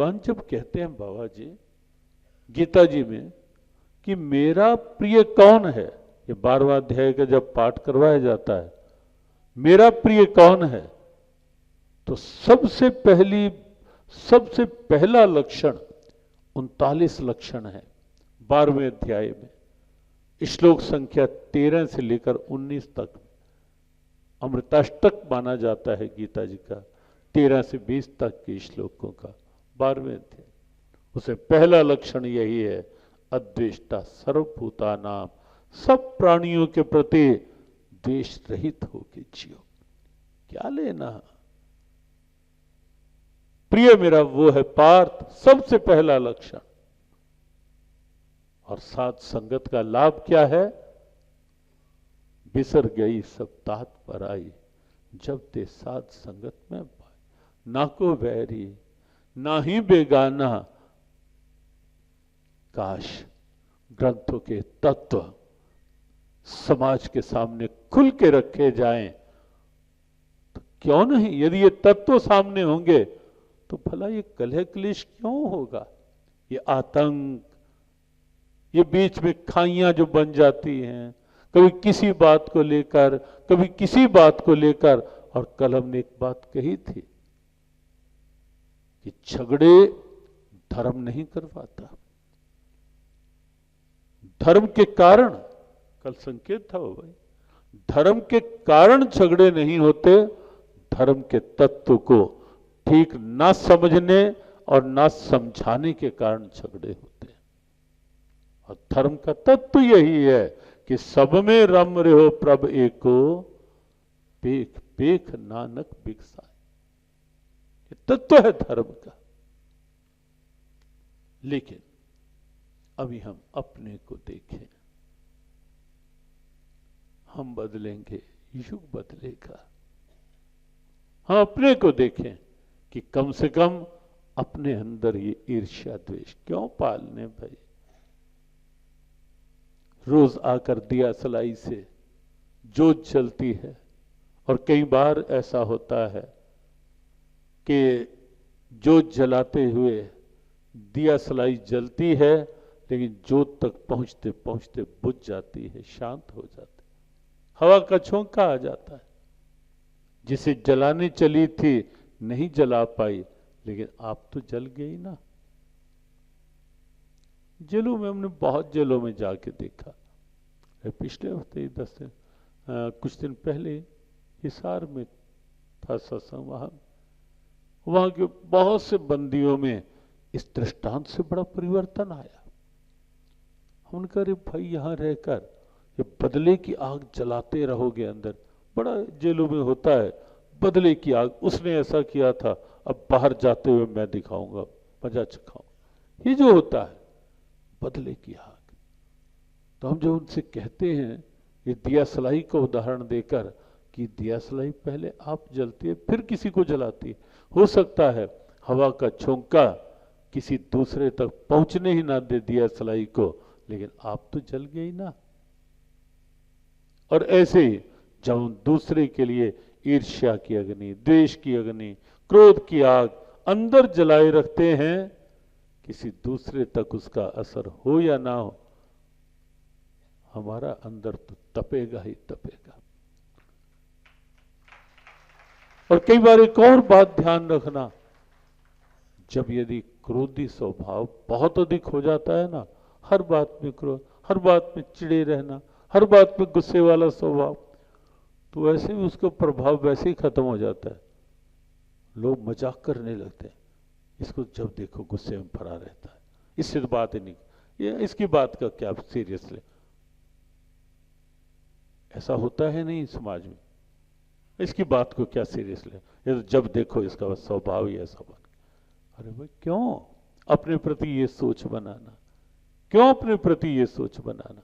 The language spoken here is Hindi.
भगवान जब कहते हैं बाबा जी गीता जी में कि मेरा प्रिय कौन है, ये 12वां अध्याय का जब पाठ करवाया जाता है, मेरा प्रिय कौन है, तो सबसे सबसे पहला लक्षण 39 लक्षण है 12वें अध्याय में, श्लोक संख्या 13 से लेकर 19 तक। अमृताष्टक माना जाता है गीता जी का 13 से 20 तक के श्लोकों का 12वें अध्याय। उसे पहला लक्षण यही है, अद्वेष्टा सर्वभूतानाम, सब प्राणियों के प्रति द्वेष रहित होके जियो। क्या लेना, प्रिय मेरा वो है पार्थ, सबसे पहला लक्षण। और साथ संगत का लाभ क्या है, बिसर गई सब तात पर आई, जब ते साथ संगत में पाए, ना को वैरी ना ही बेगाना, काश ग्रंथों के तत्व समाज के सामने खुल के रखे जाएं, तो क्यों नहीं, यदि ये तत्व सामने होंगे तो भला ये कलह क्लेश क्यों होगा, ये आतंक, ये बीच में खाइयां जो बन जाती हैं, कभी किसी बात को लेकर, कभी किसी बात को लेकर। और कल हमने एक बात कही थी कि झगड़े धर्म नहीं करवाता, धर्म के कारण, कल संकेत था वो भाई, धर्म के कारण झगड़े नहीं होते, धर्म के तत्व को ठीक ना समझने और ना समझाने के कारण झगड़े होते हैं। और धर्म का तत्व यही है कि सब में रम रहो प्रभ एको, पेख पेख नानक बिकसाए। ये तत्व है धर्म का। लेकिन अभी हम अपने को देखें, हम बदलेंगे, युग बदलेगा। हम अपने को देखें कि कम से कम अपने अंदर ये ईर्ष्या द्वेष क्यों पालने भाई। रोज आकर दिया सलाई से जोत जलती है, और कई बार ऐसा होता है कि जोत जलाते हुए दिया सलाई जलती है, लेकिन जोत तक पहुंचते पहुंचते बुझ जाती है, शांत हो जाती है, हवा का झोंका आ जाता है। जिसे जलाने चली थी नहीं जला पाई, लेकिन आप तो जल गई ना। जेलों में, हमने बहुत जेलों में जाके देखा, पिछले हफ्ते ही 10 दिन कुछ दिन पहले हिसार में था सत्संग, वहां के बहुत से बंदियों में इस दृष्टांत से बड़ा परिवर्तन आया। हमने कहा अरे भाई यहां रहकर ये बदले की आग जलाते रहोगे अंदर, बड़ा जेलों में होता है बदले की आग, उसने ऐसा किया था, अब बाहर जाते हुए मैं दिखाऊंगा, मजा चखाऊंगा, ये जो होता है बदले की आग। तो हम जो उनसे कहते हैं ये दिया सलाई का उदाहरण देकर कि दिया सलाई पहले आप जलती है फिर किसी को जलाती है, हो सकता है हवा का झोंका किसी दूसरे तक पहुंचने ही ना दे दिया सलाई को, लेकिन आप तो जल गई ना। और ऐसे ही जब हम दूसरे के लिए ईर्ष्या की अग्नि, द्वेष की अग्नि, क्रोध की आग अंदर जलाए रखते हैं, किसी दूसरे तक उसका असर हो या ना हो, हमारा अंदर तो तपेगा ही तपेगा। और कई बार एक और बात ध्यान रखना, जब यदि क्रोधी स्वभाव बहुत अधिक हो जाता है ना, हर बात में क्रोध, हर बात में चिड़े रहना, हर बात में गुस्से वाला स्वभाव, तो वैसे भी उसका प्रभाव वैसे ही खत्म हो जाता है। लोग मजाक करने लगते हैं, इसको जब देखो गुस्से में भरा रहता है, इससे तो बात ही नहीं, ये इसकी बात का क्या सीरियस ले। ऐसा होता है नहीं समाज में, इसकी बात को क्या सीरियस ले, ये तो जब देखो इसका स्वभाव ही ऐसा बन। अरे भाई क्यों अपने प्रति ये सोच बनाना, क्यों अपने प्रति ये सोच बनाना।